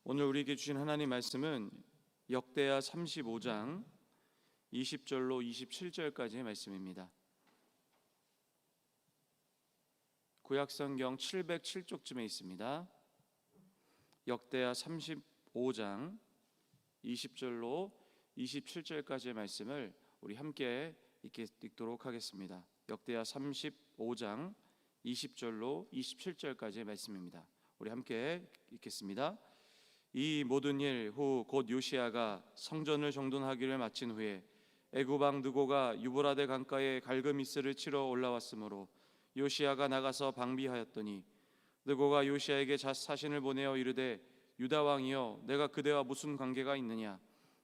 오늘 우리에게 주신 하나님 말씀은 역대하 35장 20절로 27절까지의 말씀입니다. 구약성경 707쪽쯤에 있습니다. 역대하 35장 20절로 27절까지의 말씀을 우리 함께 읽도록 하겠습니다. 역대하 35장 20절로 27절까지의 말씀입니다. 우리 함께 읽겠습니다. 이 모든 일 후 곧 요시야가 성전을 정돈하기를 마친 후에 애굽 왕 느고가 유브라데 강가에 갈그미스를 치러 올라왔으므로 요시야가 나가서 방비하였더니 느고가 요시야에게 사신을 보내어 이르되 유다 왕이여, 내가 그대와 무슨 관계가 있느냐?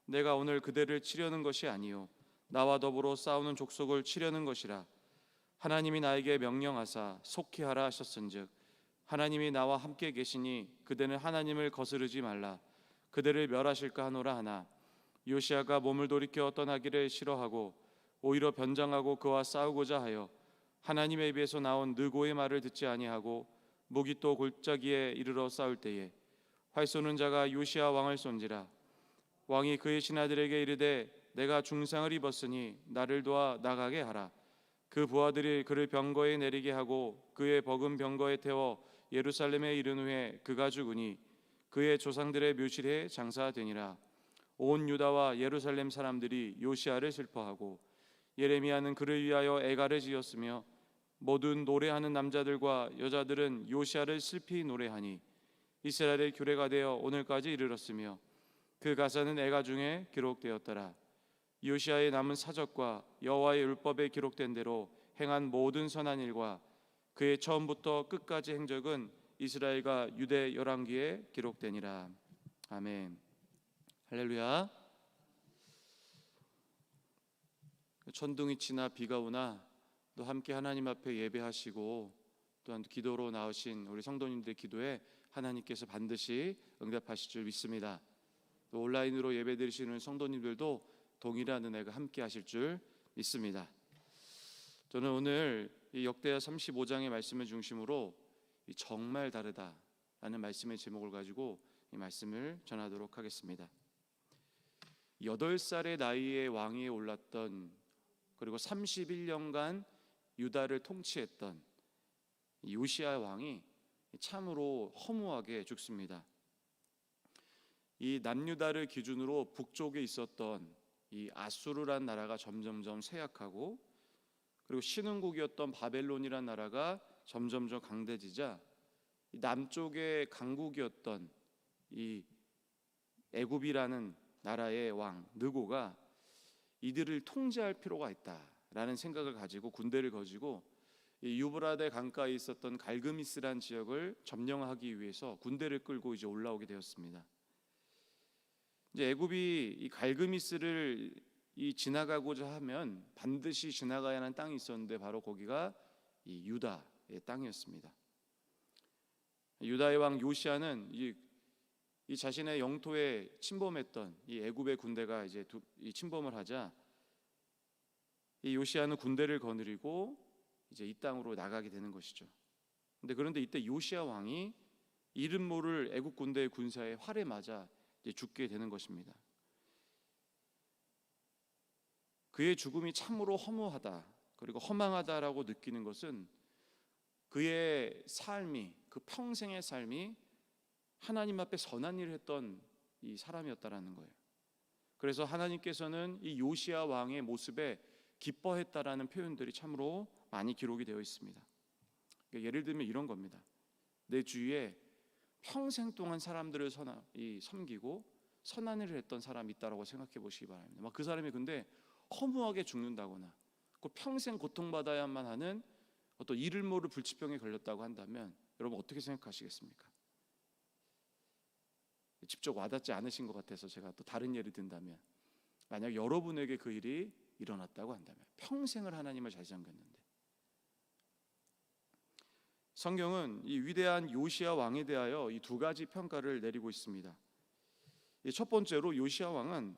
내가 오늘 그대를 치려는 것이 아니요 나와 더불어 싸우는 족속을 치려는 것이라. 하나님이 나에게 명령하사 속히 하라 하셨은즉 하나님이 나와 함께 계시니 그대는 하나님을 거스르지 말라. 그대를 멸하실까 하노라 하나 요시야가 몸을 돌이켜 떠나기를 싫어하고 오히려 변장하고 그와 싸우고자 하여 하나님의 입에서 나온 느고의 말을 듣지 아니하고 무기또 골짜기에 이르러 싸울 때에 활 쏘는 자가 요시야 왕을 쏜지라. 왕이 그의 신하들에게 이르되 내가 중상을 입었으니 나를 도와 나가게 하라. 그 부하들이 그를 병거에 내리게 하고 그의 버금 병거에 태워 예루살렘에 이른 후에 그가 죽으니 그의 조상들의 묘실에 장사되니라. 온 유다와 예루살렘 사람들이 요시야를 슬퍼하고 예레미야는 그를 위하여 애가를 지었으며 모든 노래하는 남자들과 여자들은 요시야를 슬피 노래하니 이스라엘의 규례가 되어 오늘까지 이르렀으며 그 가사는 애가 중에 기록되었더라. 요시야의 남은 사적과 여호와의 율법에 기록된 대로 행한 모든 선한 일과 그의 처음부터 끝까지 행적은 이스라엘과 유대 열왕기에 기록되니라. 아멘. 할렐루야. 천둥이 치나 비가 오나 또 함께 하나님 앞에 예배하시고 또한 기도로 나오신 우리 성도님들의 기도에 하나님께서 반드시 응답하실 줄 믿습니다. 또 온라인으로 예배드리시는 성도님들도 동일한 은혜가 함께 하실 줄 믿습니다. 저는 오늘 이 역대하 35장의 말씀을 중심으로 정말 다르다라는 말씀의 제목을 가지고 이 말씀을 전하도록 하겠습니다. 8살의 나이에 왕위에 올랐던, 그리고 31년간 유다를 통치했던 요시야 왕이 참으로 허무하게 죽습니다. 이 남유다를 기준으로 북쪽에 있었던 이 아수르란 나라가 점점점 쇠약하고, 그리고 신흥국이었던 바벨론이란 나라가 점점점 강대지자 남쪽의 강국이었던 이 애굽이라는 나라의 왕 느고가 이들을 통제할 필요가 있다라는 생각을 가지고 군대를 거지고 이 유브라데 강가에 있었던 갈그미스란 지역을 점령하기 위해서 군대를 끌고 이제 올라오게 되었습니다. 이제 애굽이 이 갈그미스를 지나가고자 하면 반드시 지나가야 하는 땅이 있었는데 바로 거기가 이 유다의 땅이었습니다. 유다의 왕 요시야는 이 자신의 영토에 침범했던 이 애굽의 군대가 이제 이 침범을 하자 이 요시야는 군대를 거느리고 이제 이 땅으로 나가게 되는 것이죠. 그런데 이때 요시야 왕이 이름 모를 애굽 군대의 군사의 활에 맞아 이제 죽게 되는 것입니다. 그의 죽음이 참으로 허무하다, 그리고 허망하다라고 느끼는 것은 그의 삶이, 그 평생의 삶이 하나님 앞에 선한 일을 했던 이 사람이었다라는 거예요. 그래서 하나님께서는 이 요시야 왕의 모습에 기뻐했다라는 표현들이 참으로 많이 기록이 되어 있습니다. 그러니까 예를 들면 이런 겁니다. 내 주위에 평생 동안 사람들을 섬기고 선한 일을 했던 사람이 있다라고 생각해 보시기 바랍니다. 그 사람이 근데 허무하게 죽는다거나 그 평생 고통받아야만 하는 어떤 이를 모를 불치병에 걸렸다고 한다면 여러분 어떻게 생각하시겠습니까? 직접 와닿지 않으신 것 같아서 제가 또 다른 예를 든다면, 만약 여러분에게 그 일이 일어났다고 한다면, 평생을 하나님을 잘 섬겼는데, 성경은 이 위대한 요시야 왕에 대하여 이 두 가지 평가를 내리고 있습니다. 첫 번째로 요시야 왕은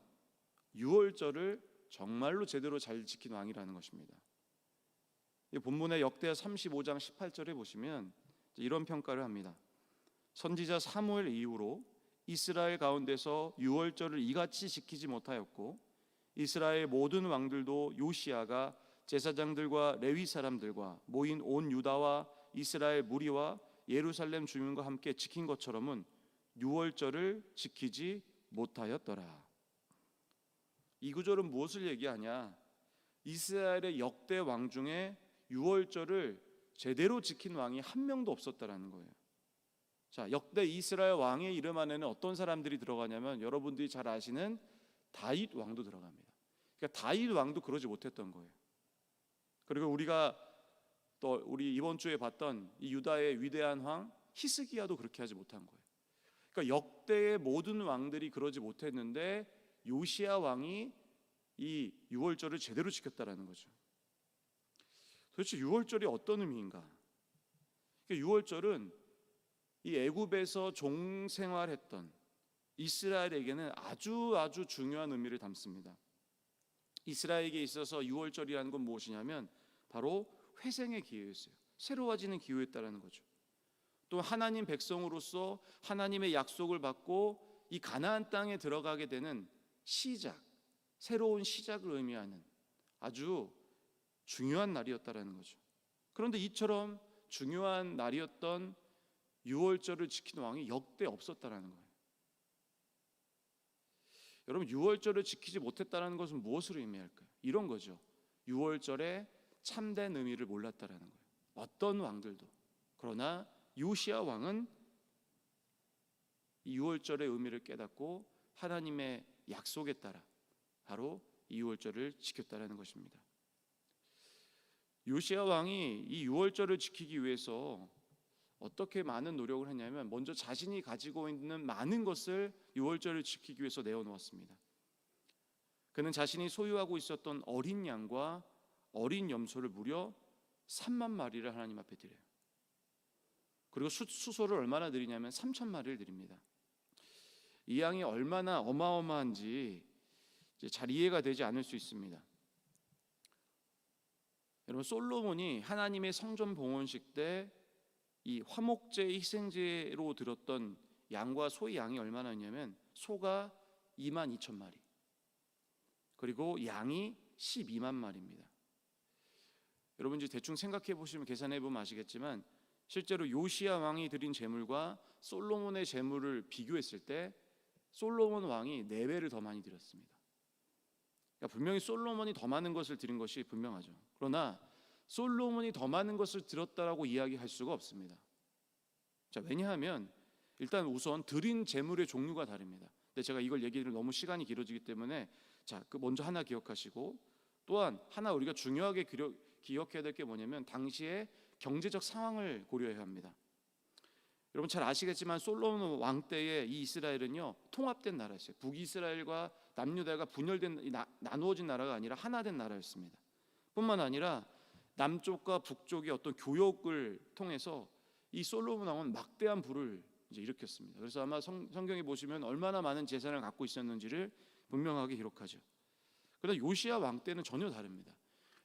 유월절을 정말로 제대로 잘 지킨 왕이라는 것입니다. 본문의 역대하 35장 18절에 보시면 이런 평가를 합니다. 선지자 사무엘 이후로 이스라엘 가운데서 유월절을 이같이 지키지 못하였고 이스라엘 모든 왕들도 요시야가 제사장들과 레위 사람들과 모인 온 유다와 이스라엘 무리와 예루살렘 주민과 함께 지킨 것처럼은 유월절을 지키지 못하였더라. 이 구절은 무엇을 얘기하냐? 이스라엘의 역대 왕 중에 유월절을 제대로 지킨 왕이 한 명도 없었다라는 거예요. 자, 역대 이스라엘 왕의 이름 안에는 어떤 사람들이 들어가냐면 여러분들이 잘 아시는 다윗 왕도 들어갑니다. 그러니까 다윗 왕도 그러지 못했던 거예요. 그리고 우리가 또 우리 이번 주에 봤던 이 유다의 위대한 왕 히스기야도 그렇게 하지 못한 거예요. 그러니까 역대의 모든 왕들이 그러지 못했는데 요시야 왕이 이 유월절을 제대로 지켰다라는 거죠. 도대체 유월절이 어떤 의미인가? 그러니까 유월절은 이 애굽에서 종생활했던 이스라엘에게는 아주 중요한 의미를 담습니다. 이스라엘에게 있어서 유월절이라는 건 무엇이냐면 바로 회생의 기회였어요. 새로워지는 기회였다라는 거죠. 또 하나님 백성으로서 하나님의 약속을 받고 이 가나안 땅에 들어가게 되는 시작, 새로운 시작을 의미하는 아주 중요한 날이었다라는 거죠. 그런데 이처럼 중요한 날이었던 유월절을 지키는 왕이 역대 없었다라는 거예요. 여러분, 유월절을 지키지 못했다는 것은 무엇을 의미할까요? 이런 거죠. 유월절의 참된 의미를 몰랐다라는 거예요. 어떤 왕들도. 그러나 요시야 왕은 이 유월절의 의미를 깨닫고 하나님의 약속에 따라 바로 이 유월절을 지켰다라는 것입니다. 요시야 왕이 이 유월절을 지키기 위해서 어떻게 많은 노력을 했냐면 먼저 자신이 가지고 있는 많은 것을 유월절을 지키기 위해서 내어놓았습니다. 그는 자신이 소유하고 있었던 어린 양과 어린 염소를 무려 3만 마리를 하나님 앞에 드려요. 그리고 수소를 얼마나 드리냐면 3천 마리를 드립니다. 이 양이 얼마나 어마어마한지 잘 이해가 되지 않을 수 있습니다. 여러분, 솔로몬이 하나님의 성전 봉헌식 때 이 화목제 희생제로 드렸던 양과 소의 양이 얼마나 있냐면 소가 2만 2천 마리 그리고 양이 12만 마리입니다. 여러분 이제 대충 생각해 보시면 계산해 보면 아시겠지만 실제로 요시야 왕이 드린 제물과 솔로몬의 제물을 비교했을 때 솔로몬 왕이 4배를 더 많이 드렸습니다. 그러니까 분명히 솔로몬이 더 많은 것을 드린 것이 분명하죠. 그러나 솔로몬이 더 많은 것을 드렸다라고 이야기할 수가 없습니다. 자, 왜냐하면 일단 우선 드린 제물의 종류가 다릅니다. 근데 제가 이걸 얘기를 너무 시간이 길어지기 때문에 자, 그 먼저 하나 기억하시고 또한 하나 우리가 중요하게 기억해야 될 게 뭐냐면 당시의 경제적 상황을 고려해야 합니다. 여러분 잘 아시겠지만 솔로몬 왕 때에 이 이스라엘은요 통합된 나라였어요. 북이스라엘과 남유다가 분열된 나누어진 나라가 아니라 하나 된 나라였습니다. 뿐만 아니라 남쪽과 북쪽의 어떤 교역을 통해서 이 솔로몬 왕은 막대한 부를 이제 일으켰습니다. 그래서 아마 성경에 보시면 얼마나 많은 재산을 갖고 있었는지를 분명하게 기록하죠. 그러나 요시야 왕 때는 전혀 다릅니다.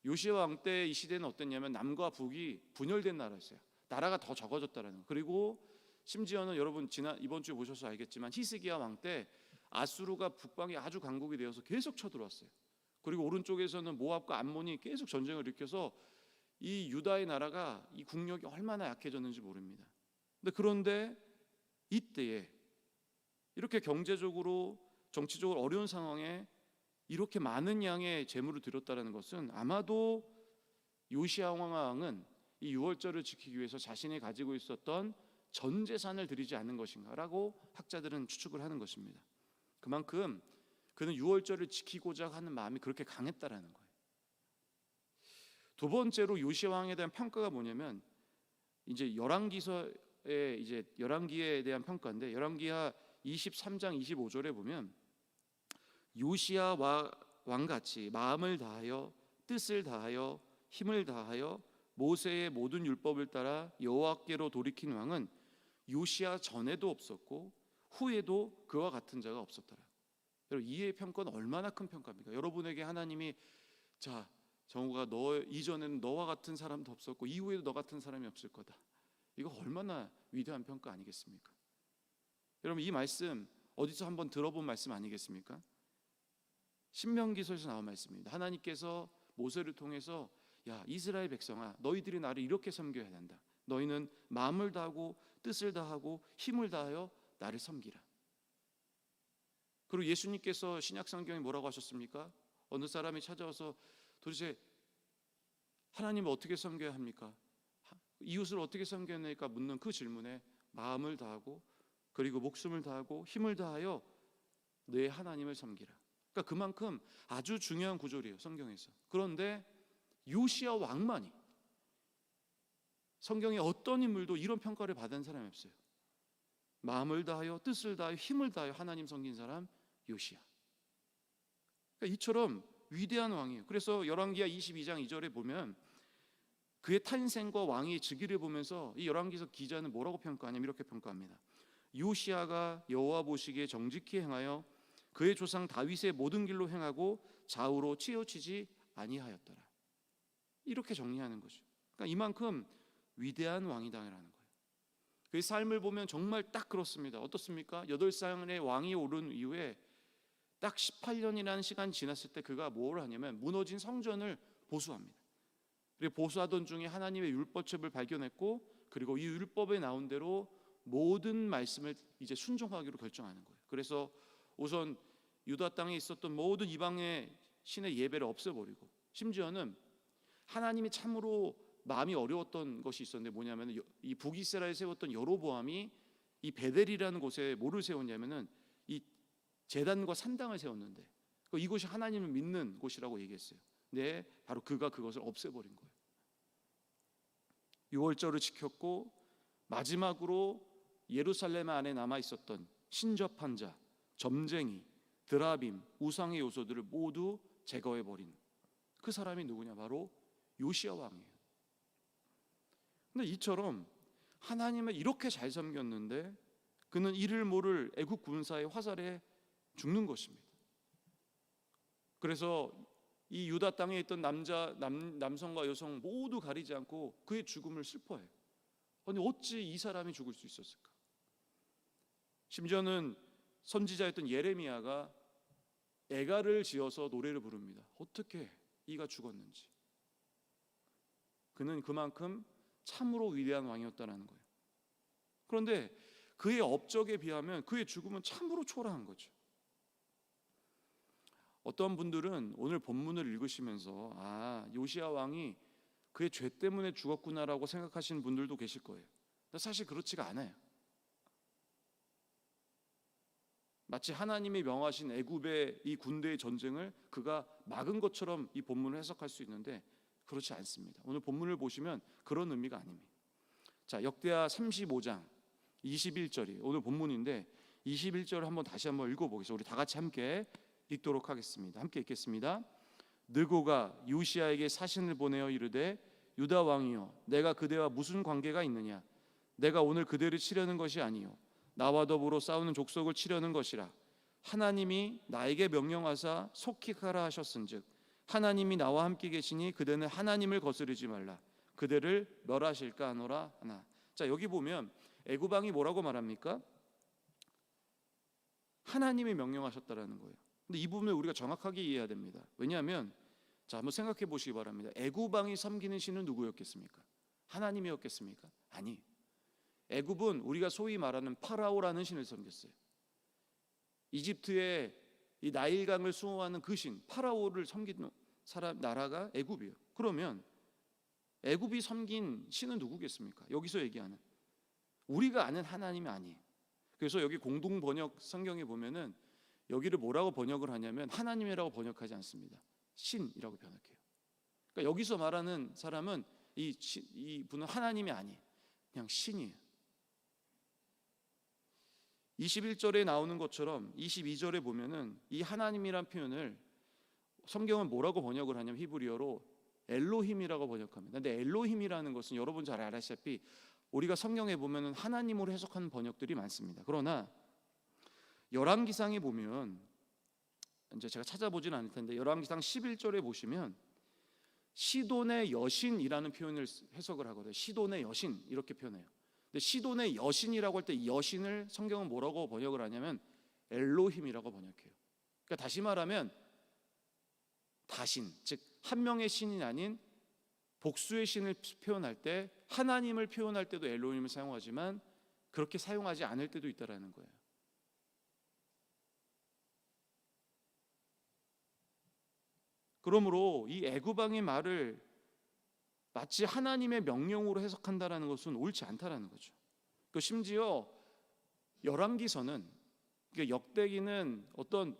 요시야 왕 때 이 시대는 어땠냐면 남과 북이 분열된 나라였어요. 나라가 더 적어졌다라는 거예요. 그리고 심지어는 여러분 이번 주에 보셔서 알겠지만 히스기야 왕 때 아수르가 북방에 아주 강국이 되어서 계속 쳐들어왔어요. 그리고 오른쪽에서는 모압과 암몬이 계속 전쟁을 일으켜서 이 유다의 나라가 이 국력이 얼마나 약해졌는지 모릅니다. 그런데 이때에 이렇게 경제적으로 정치적으로 어려운 상황에 이렇게 많은 양의 재물을 드렸다는 것은 아마도 요시야 왕은 이 유월절을 지키기 위해서 자신이 가지고 있었던 전 재산을 드리지 않는 것인가라고 학자들은 추측을 하는 것입니다. 그만큼 그는 유월절을 지키고자 하는 마음이 그렇게 강했다라는 거예요. 두 번째로 요시야 왕에 대한 평가가 뭐냐면 이제 열왕기서의 이제 열왕기에 대한 평가인데 열왕기하 23장 25절에 보면 요시야 왕같이 마음을 다하여 뜻을 다하여 힘을 다하여 모세의 모든 율법을 따라 여호와께로 돌이킨 왕은 요시야 전에도 없었고 후에도 그와 같은 자가 없었더라. 여러분 이의 평가는 얼마나 큰 평가입니까? 여러분에게 하나님이 자 정우가 너 이전에는 너와 같은 사람도 없었고 이후에도 너 같은 사람이 없을 거다. 이거 얼마나 위대한 평가 아니겠습니까? 여러분 이 말씀 어디서 한번 들어본 말씀 아니겠습니까? 신명기서에서 나온 말씀입니다. 하나님께서 모세를 통해서 야 이스라엘 백성아 너희들이 나를 이렇게 섬겨야 된다. 너희는 마음을 다하고 뜻을 다하고 힘을 다하여 나를 섬기라. 그리고 예수님께서 신약 성경에 뭐라고 하셨습니까? 어느 사람이 찾아와서 도대체 하나님을 어떻게 섬겨야 합니까? 이웃을 어떻게 섬겨야 합니까? 묻는 그 질문에 마음을 다하고 그리고 목숨을 다하고 힘을 다하여 내 하나님을 섬기라. 그러니까 그만큼 아주 중요한 구절이에요, 성경에서. 그런데 요시야 왕만이 성경의 어떤 인물도 이런 평가를 받은 사람이 없어요. 마음을 다하여 뜻을 다하여 힘을 다하여 하나님 섬긴 사람 요시야. 그러니까 이처럼 위대한 왕이에요. 그래서 열왕기하 22장 2절에 보면 그의 탄생과 왕의 즉위를 보면서 이 열왕기서 기자는 뭐라고 평가하냐면 이렇게 평가합니다. 요시야가 여호와 보시기에 정직히 행하여 그의 조상 다윗의 모든 길로 행하고 좌우로 치우치지 아니하였더라. 이렇게 정리하는 거죠. 그러니까 이만큼 위대한 왕이다라는 거예요. 그의 삶을 보면 정말 딱 그렇습니다. 어떻습니까? 8살의 왕이 오른 이후에 딱 18년이라는 시간 지났을 때 그가 뭘 하냐면 무너진 성전을 보수합니다. 그리고 보수하던 중에 하나님의 율법책을 발견했고 그리고 이 율법에 나온 대로 모든 말씀을 이제 순종하기로 결정하는 거예요. 그래서 우선 유다 땅에 있었던 모든 이방의 신의 예배를 없애버리고 심지어는 하나님이 참으로 마음이 어려웠던 것이 있었는데 뭐냐면 이 북이스라엘에 세웠던 여로보암이 이 베델이라는 곳에 뭐를 세웠냐면은 이 제단과 산당을 세웠는데 이곳이 하나님을 믿는 곳이라고 얘기했어요. 네, 바로 그가 그것을 없애버린 거예요. 유월절을 지켰고 마지막으로 예루살렘 안에 남아 있었던 신접한 자, 점쟁이, 드라빔, 우상의 요소들을 모두 제거해 버린 그 사람이 누구냐? 바로 요시야 왕이에요. 근데 이처럼 하나님을 이렇게 잘 섬겼는데 그는 이를 모를 애국 군사의 화살에 죽는 것입니다. 그래서 이 유다 땅에 있던 남성과 여성 모두 가리지 않고 그의 죽음을 슬퍼해요. 아니 어찌 이 사람이 죽을 수 있었을까? 심지어는 선지자였던 예레미야가 애가를 지어서 노래를 부릅니다. 어떻게 이가 죽었는지. 그는 그만큼 참으로 위대한 왕이었다는 거예요. 그런데 그의 업적에 비하면 그의 죽음은 참으로 초라한 거죠. 어떤 분들은 오늘 본문을 읽으시면서 요시야 왕이 그의 죄 때문에 죽었구나라고 생각하시는 분들도 계실 거예요. 근데 사실 그렇지가 않아요. 마치 하나님이 명하신 애굽의 이 군대의 전쟁을 그가 막은 것처럼 이 본문을 해석할 수 있는데 그렇지 않습니다. 오늘 본문을 보시면 그런 의미가 아닙니다. 자, 역대하 35장 21절이 오늘 본문인데 21절을 다시 한번 읽어보겠습니다. 우리 다 같이 함께 읽도록 하겠습니다. 함께 읽겠습니다. 느고가 요시야에게 사신을 보내어 이르되 유다 왕이여 내가 그대와 무슨 관계가 있느냐? 내가 오늘 그대를 치려는 것이 아니요 나와 더불어 싸우는 족속을 치려는 것이라. 하나님이 나에게 명령하사 속히 가라 하셨은즉 하나님이 나와 함께 계시니 그대는 하나님을 거스르지 말라. 그대를 멸하실까 하노라 하나. 자, 여기 보면 애굽 왕이 뭐라고 말합니까? 하나님이 명령하셨다라는 거예요. 근데 이 부분을 우리가 정확하게 이해해야 됩니다. 왜냐하면 자, 한번 생각해 보시기 바랍니다. 애굽 왕이 섬기는 신은 누구였겠습니까? 하나님이었겠습니까? 아니. 애굽은 우리가 소위 말하는 파라오라는 신을 섬겼어요. 이집트의 이 나일강을 수호하는 그 신 파라오를 섬기는 나라가 애굽이에요. 그러면 애굽이 섬긴 신은 누구겠습니까? 여기서 얘기하는 우리가 아는 하나님이 아니에요. 그래서 여기 공동 번역 성경에 보면은 여기를 뭐라고 번역을 하냐면 하나님이라고 번역하지 않습니다. 신이라고 번역해요. 그러니까 여기서 말하는 사람은 이 분은 하나님이 아니에요. 그냥 신이에요. 21절에 나오는 것처럼 22절에 보면은 이 하나님이란 표현을 성경은 뭐라고 번역을 하냐면 히브리어로 엘로힘이라고 번역합니다. 근데 엘로힘이라는 것은 여러분 잘 아시다시피 우리가 성경에 보면은 하나님으로 해석하는 번역들이 많습니다. 그러나 열왕기상에 보면 이제 제가 찾아보지는 않을 텐데 열왕기상 11절에 보시면 시돈의 여신이라는 표현을 해석을 하거든요. 시돈의 여신 이렇게 표현해요. 근데 시돈의 여신이라고 할 때 여신을 성경은 뭐라고 번역을 하냐면 엘로힘이라고 번역해요. 그러니까 다시 말하면 다신, 즉 한 명의 신이 아닌 복수의 신을 표현할 때 하나님을 표현할 때도 엘로힘을 사용하지만 그렇게 사용하지 않을 때도 있다라는 거예요. 그러므로 이 애굽왕의 말을 마치 하나님의 명령으로 해석한다라는 것은 옳지 않다라는 거죠. 그 심지어 열왕기서는, 그러니까 역대기는 어떤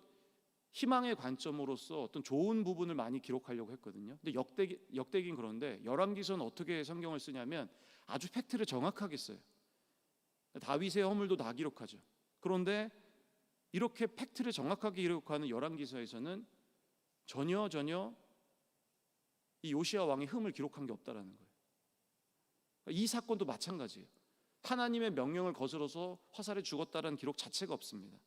희망의 관점으로서 어떤 좋은 부분을 많이 기록하려고 했거든요. 근데 역대기는 그런데 열왕기서는 어떻게 성경을 쓰냐면 아주 팩트를 정확하게 써요. 다윗의 허물도 다 기록하죠. 그런데 이렇게 팩트를 정확하게 기록하는 열왕기서에서는 전혀 이 요시야 왕의 흠을 기록한 게 없다라는 거예요. 이 사건도 마찬가지예요. 하나님의 명령을 거스러서 화살에 죽었다라는 기록 자체가 없습니다.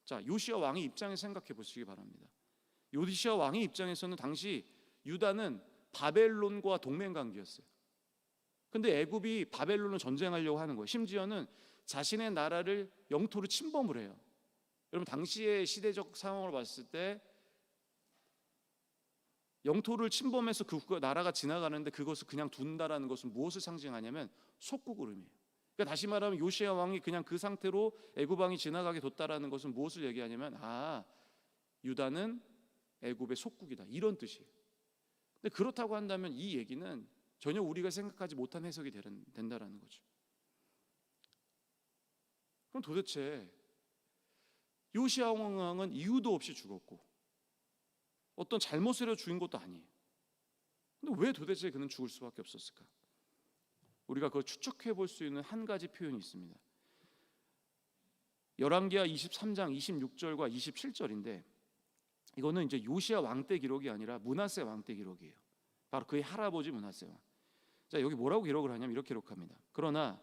자, 요시야 왕의 입장에서 생각해 보시기 바랍니다. 요시야 왕의 입장에서는 당시 유다는 바벨론과 동맹 관계였어요. 근데 애굽이 바벨론을 전쟁하려고 하는 거예요. 심지어는 자신의 나라를 영토로 침범을 해요. 여러분, 당시의 시대적 상황을 봤을 때 영토를 침범해서 그 나라가 지나가는데 그것을 그냥 둔다라는 것은 무엇을 상징하냐면 속국을 의미해요. 그러니까 다시 말하면 요시야 왕이 그냥 그 상태로 애굽 왕이 지나가게 뒀다라는 것은 무엇을 얘기하냐면 유다는 애굽의 속국이다, 이런 뜻이에요. 근데 그렇다고 한다면 이 얘기는 전혀 우리가 생각하지 못한 해석이 된다라는 거죠. 그럼 도대체 요시야 왕은 이유도 없이 죽었고 어떤 잘못으로 죽인 것도 아니에요. 근데 왜 도대체 그는 죽을 수밖에 없었을까? 우리가 그걸 추측해 볼 수 있는 한 가지 표현이 있습니다. 열왕기하 23장 26절과 27절인데 이거는 이제 요시야 왕 때 기록이 아니라 므낫세 왕 때 기록이에요. 바로 그의 할아버지 므낫세 왕. 자, 여기 뭐라고 기록을 하냐면 이렇게 기록합니다. 그러나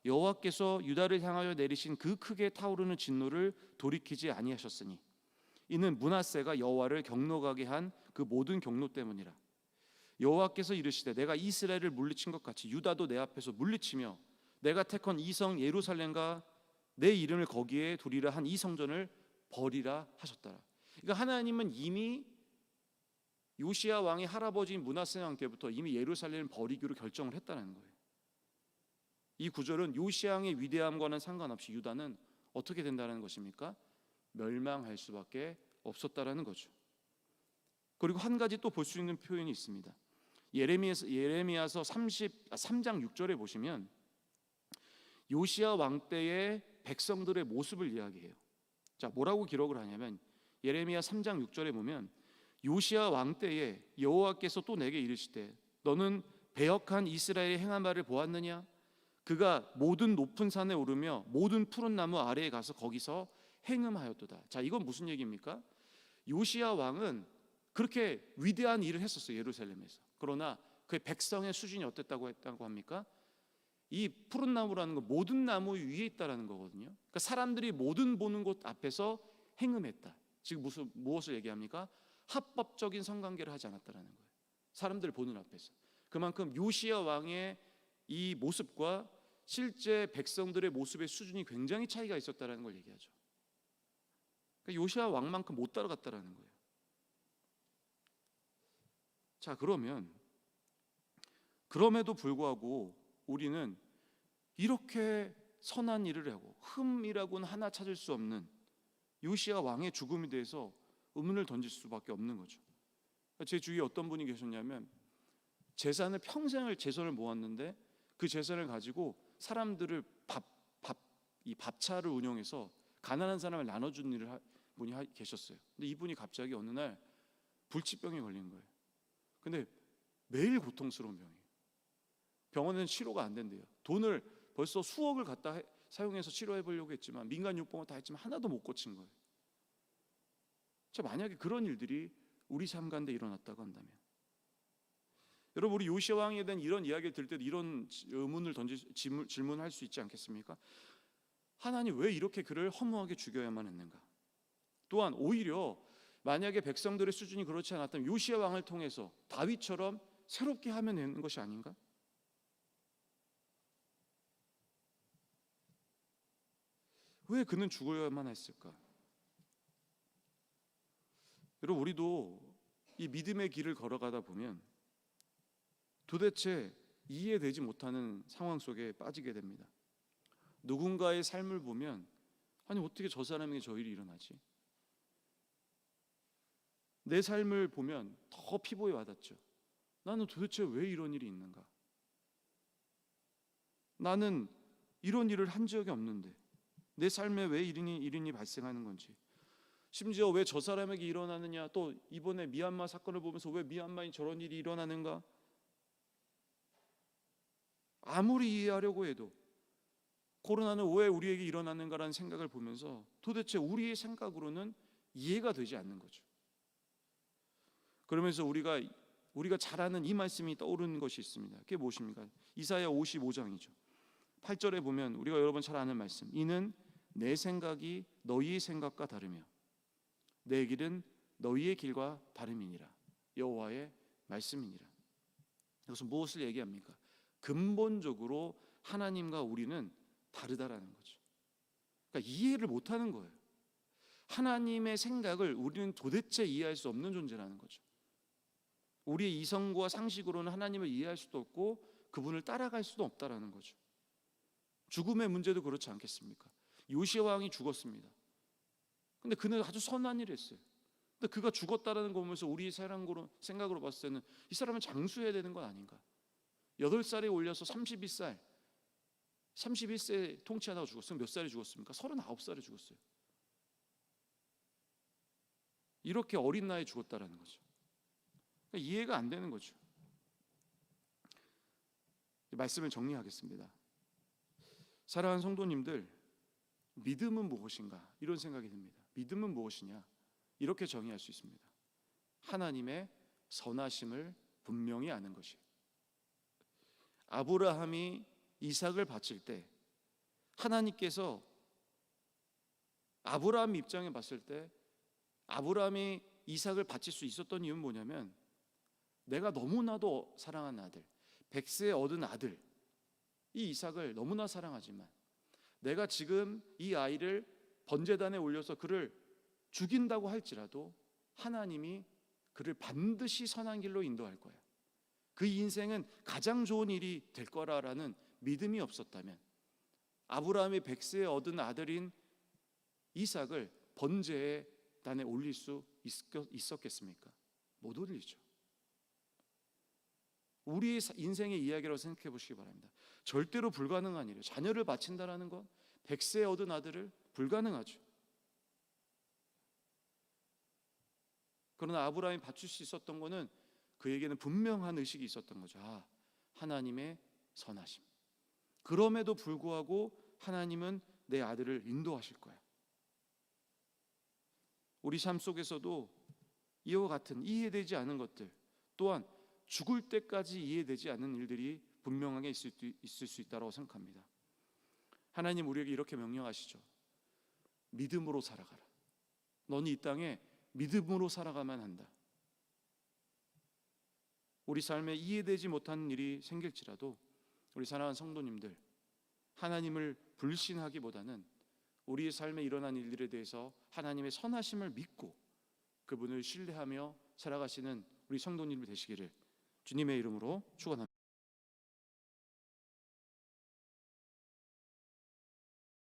여호와께서 유다를 향하여 내리신 그 크게 타오르는 진노를 돌이키지 아니하셨으니 이는 므낫세가 여호와를 경노하게 한 그 모든 경노 때문이라. 여호와께서 이르시되 내가 이스라엘을 물리친 것 같이 유다도 내 앞에서 물리치며 내가 택한 이 성 예루살렘과 내 이름을 거기에 두리라 한 이 성전을 버리라 하셨더라. 그러니까 하나님은 이미 요시야 왕의 할아버지인 므낫세 왕 때부터 이미 예루살렘을 버리기로 결정을 했다는 거예요. 이 구절은 요시야 왕의 위대함과는 상관없이 유다는 어떻게 된다는 것입니까? 멸망할 수밖에 없었다라는 거죠. 그리고 한 가지 또 볼 수 있는 표현이 있습니다. 예레미야서 3장 6절에 보시면 요시야 왕 때의 백성들의 모습을 이야기해요. 자, 뭐라고 기록을 하냐면 예레미야 3장 6절에 보면 요시야 왕 때에 여호와께서 또 내게 이르시되 너는 배역한 이스라엘의 행한 바를 보았느냐? 그가 모든 높은 산에 오르며 모든 푸른 나무 아래에 가서 거기서 행음하였도다. 자, 이건 무슨 얘기입니까? 요시야 왕은 그렇게 위대한 일을 했었어요, 예루살렘에서. 그러나 그의 백성의 수준이 어땠다고 했다고 합니까? 이 푸른 나무라는 건 모든 나무 위에 있다라는 거거든요. 그러니까 사람들이 모든 보는 곳 앞에서 행음했다. 지금 무엇을 얘기합니까? 합법적인 성관계를 하지 않았다라는 거예요. 사람들 보는 앞에서. 그만큼 요시야 왕의 이 모습과 실제 백성들의 모습의 수준이 굉장히 차이가 있었다라는 걸 얘기하죠. 그러니까 요시야 왕만큼 못 따라갔다라는 거예요. 자, 그럼에도 불구하고 우리는 이렇게 선한 일을 하고 흠이라고는 하나 찾을 수 없는 요시야 왕의 죽음에 대해서 의문을 던질 수밖에 없는 거죠. 제 주위에 어떤 분이 계셨냐면 평생을 재산을 모았는데 그 재산을 가지고 사람들을 이 밥차를 운영해서 가난한 사람을 나눠주는 일을 분이 계셨어요. 근데 이분이 갑자기 어느 날 불치병에 걸린 거예요. 근데 매일 고통스러운 병이에요. 병원에는 치료가 안 된대요. 돈을 벌써 수억을 갖다 사용해서 치료해 보려고 했지만 민간 요법을 다 했지만 하나도 못 고친 거예요. 자, 만약에 그런 일들이 우리 삶 가운데 일어났다고 한다면, 여러분, 우리 요시야 왕에 대한 이런 이야기를 들을 때도 이런 의문을 질문할 수 있지 않겠습니까? 하나님 왜 이렇게 그를 허무하게 죽여야만 했는가? 또한 오히려 만약에 백성들의 수준이 그렇지 않았다면 요시야 왕을 통해서 다윗처럼 새롭게 하면 되는 것이 아닌가? 왜 그는 죽어야만 했을까? 여러분, 우리도 이 믿음의 길을 걸어가다 보면 도대체 이해되지 못하는 상황 속에 빠지게 됩니다. 누군가의 삶을 보면 아니 어떻게 저 사람에게 저 일이 일어나지? 내 삶을 보면 더 피부에 와닿죠. 나는 도대체 왜 이런 일이 있는가? 나는 이런 일을 한 적이 없는데 내 삶에 왜 이런 일이 발생하는 건지, 심지어 왜 저 사람에게 일어나느냐, 또 이번에 미얀마 사건을 보면서 왜 미얀마에 저런 일이 일어나는가, 아무리 이해하려고 해도 코로나는 왜 우리에게 일어나는가라는 생각을 보면서 도대체 우리의 생각으로는 이해가 되지 않는 거죠. 그러면서 우리가 잘 아는 이 말씀이 떠오르는 것이 있습니다. 그게 무엇입니까? 이사야 55장이죠. 8절에 보면 우리가 여러 번 잘 아는 말씀, 이는 내 생각이 너희의 생각과 다르며 내 길은 너희의 길과 다름이니라. 여호와의 말씀이니라. 여기서 무엇을 얘기합니까? 근본적으로 하나님과 우리는 다르다라는 거죠. 그러니까 이해를 못하는 거예요. 하나님의 생각을 우리는 도대체 이해할 수 없는 존재라는 거죠. 우리의 이성과 상식으로는 하나님을 이해할 수도 없고 그분을 따라갈 수도 없다라는 거죠. 죽음의 문제도 그렇지 않겠습니까? 요시야 왕이 죽었습니다. 근데 그는 아주 선한 일을 했어요. 근데 그가 죽었다라는 거 보면서 우리의 생각으로 봤을 때는 이 사람은 장수해야 되는 건 아닌가? 8살에 올려서 31세 통치하다가 죽었어요. 몇 살에 죽었습니까? 39살에 죽었어요. 이렇게 어린 나이에 죽었다라는 거죠. 그러니까 이해가 안 되는 거죠. 말씀을 정리하겠습니다. 사랑하는 성도님들, 믿음은 무엇인가? 이런 생각이 듭니다. 믿음은 무엇이냐? 이렇게 정의할 수 있습니다. 하나님의 선하심을 분명히 아는 것이. 아브라함이 이삭을 바칠 때 하나님께서 아브라함 입장에 봤을 때 아브라함이 이삭을 바칠 수 있었던 이유는 뭐냐면, 내가 너무나도 사랑하는 아들, 100세에 얻은 아들, 이 이삭을 너무나 사랑하지만 내가 지금 이 아이를 번제단에 올려서 그를 죽인다고 할지라도 하나님이 그를 반드시 선한 길로 인도할 거야. 그 인생은 가장 좋은 일이 될 거라라는 믿음이 없었다면 아브라함이 100세에 얻은 아들인 이삭을 번제단에 올릴 수 있었겠습니까? 못 올리죠. 우리의 인생의 이야기라고 생각해 보시기 바랍니다. 절대로 불가능한 일이에요. 자녀를 바친다라는 건 100세에 얻은 아들을 불가능하죠. 그러나 아브라함이 바칠 수 있었던 것은 그에게는 분명한 의식이 있었던 거죠. 하나님의 선하심. 그럼에도 불구하고 하나님은 내 아들을 인도하실 거야. 우리 삶 속에서도 이와 같은 이해되지 않은 것들, 또한 죽을 때까지 이해되지 않는 일들이 분명하게 있을 수 있다고 생각합니다. 하나님 우리에게 이렇게 명령하시죠. 믿음으로 살아가라. 너는 이 땅에 믿음으로 살아가만 한다. 우리 삶에 이해되지 못하는 일이 생길지라도 우리 사랑하는 성도님들, 하나님을 불신하기보다는 우리의 삶에 일어난 일들에 대해서 하나님의 선하심을 믿고 그분을 신뢰하며 살아가시는 우리 성도님들 되시기를 주님의 이름으로 축원합니다.